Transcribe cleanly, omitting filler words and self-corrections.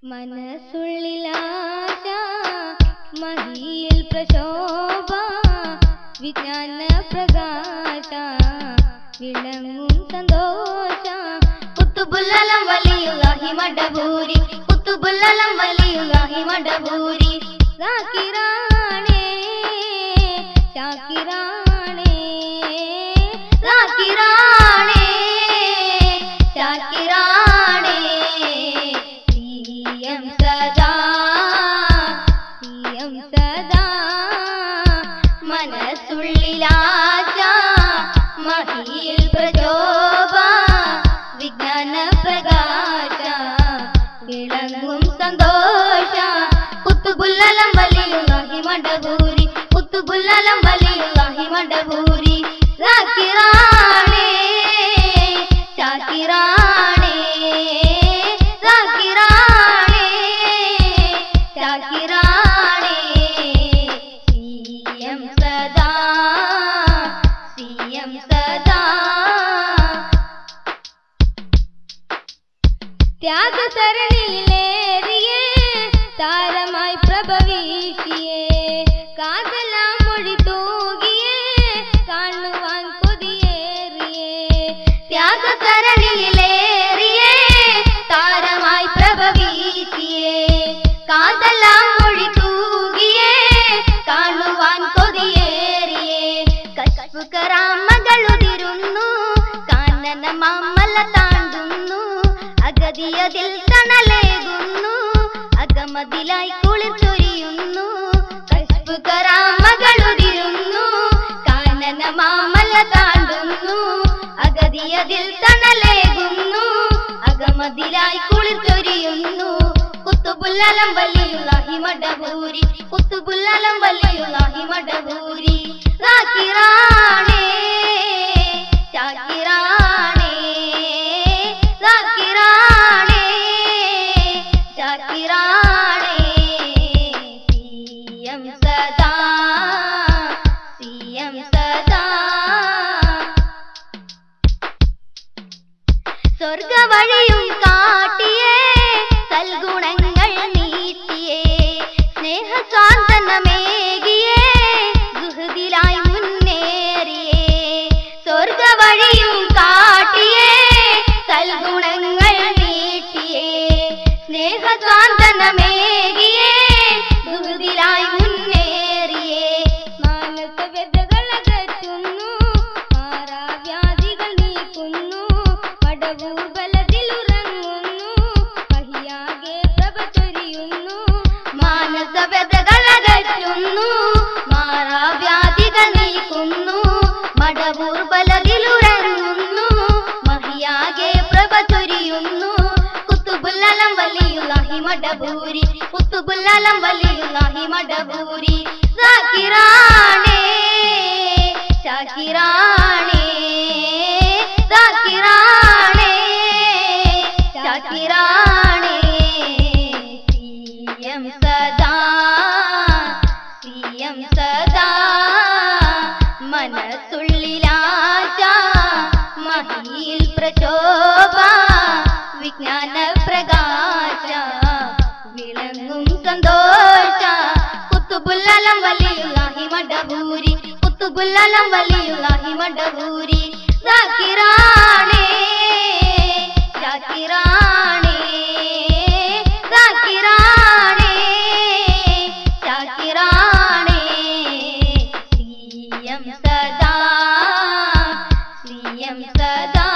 മനസ്സുള്ളിലാശ മഹിയിൽ പ്രശോഭ വിജ്ഞാന പ്രകാശ വിളങ്ങും സന്തോഷ കുത്തുബുല്ലലം വലിയുല്ലാഹി മടബൂരി കുത്തുബുല്ലലം വലിയുല്ലാഹി മടബൂരി സാക്കിറാണേ ശാക്കിറാണേ സാക്കിറാണേ ശാക്കിറാണേ സിയം സദാ മനസ്സുള്ളിലാശ മഹിയിൽ പ്രചോഭ വിജ്ഞാന പ്രകാശ വിളങ്ങും സന്തോഷ കുത്തുബുല്ലലം വലിയുല്ലാഹി മടബൂരി കുത്തുബുല്ലലം വലിയുല്ലാഹി മടബൂരി സാക്കിറാണേ ശാക്കിറാണേ സാക്കിറാണേ ശാക്കിറാണേ സിയം സദാ സിയം സദാ ത്യാഗസരണിയിലേറിയേ താരമായി പ്രഭവീശിയേ കാതലാം മൊഴി തൂകിയേ കാണുവാൻ കൊതിയേറിയേ ത്യാഗസരണിയിലേറിയേ താരമായി പ്രഭവീശിയേ കാതലാം മൊഴി തൂകിയേ കാണുവാൻ കൊതിയേറിയേ കശ്ഫ് കറാമകളുതിരുന്നു കാനന മാമല താണ്ടുന്നു അഗതിയതിൽ തണലേകുന്നു അകമതിലായി കുളിർ ചൊരിയുന്നു കശ്ഫ് കറാമകളുതിരുന്നു കാനന മാമല താണ്ടുന്നു അഗതിയതിൽ തണലേകുന്നു അകമതിലായി കുളിർ ചൊരിയുന്നു കുത്തുബുല്ലലം വലിയുല്ലാഹി മടബൂരി കുത്തുബുല്ലലം വലിയുല്ലാഹി മടബൂരി സാക്കിറാണേ ശാക്കിറാണേ സാക്കിറാണേ ശാക്കിറാണേ സിയം സദാ സിയം സദാ സ്വർഗവഴിയും കാട്ടിയേ സൽഗുണങ്ങൾ നീട്ടിയേ സ്നേഹസ്വാന്തനമേകിയേ സുഹൃദിലായി മുന്നേറിയേ സ്വർഗവഴിയും കാട്ടിയേ സൽഗുണങ്ങൾ നീട്ടിയേ സ്നേഹസ്വാന്തനമേകിയേ സുഹൃദിലായി മുന്നേറിയേ മാനസവ്യതകളകറ്റുന്നു മാറാവ്യാധികൾ നീക്കുന്നു മടവൂർ ബലത്തിലുറങ്ങുന്നു മഹിയാകെ പ്രഭ ചൊരിയുന്നു മാനസവ്യതകളകറ്റുന്നു മാറാവ്യാധികൾ നീക്കുന്നു മടവൂർ ബലത്തിലുറങ്ങുന്നു മഹിയാകെ പ്രഭ ചൊരിയുന്നു കുത്തുബുല്ലലം വലിയുല്ലാഹി മടബൂരി കുത്തുബുല്ലലം വലിയുല്ലാഹി മടബൂരി സാക്കിറാണേ ശാക്കിറാണേ സാക്കിറാണേ ശാക്കിറാണേ സിയം സദാ സിയം സദാ മനസ്സുള്ളിലാശ മഹിയിൽ പ്രചോഭ വിജ്ഞാന പ്രകാശ വിളങ്ങും സന്തോഷ കുത്തുബുല്ലലം വലിയുല്ലാഹി മടബൂരി കുത്തുബുല്ലലം വലിയുല്ലാഹി മടബൂരി സാക്കിറാണേ ശാക്കിറാണേ സാക്കിറാണേ ശാക്കിറാണേ സിയം സദാ സിയം സദാ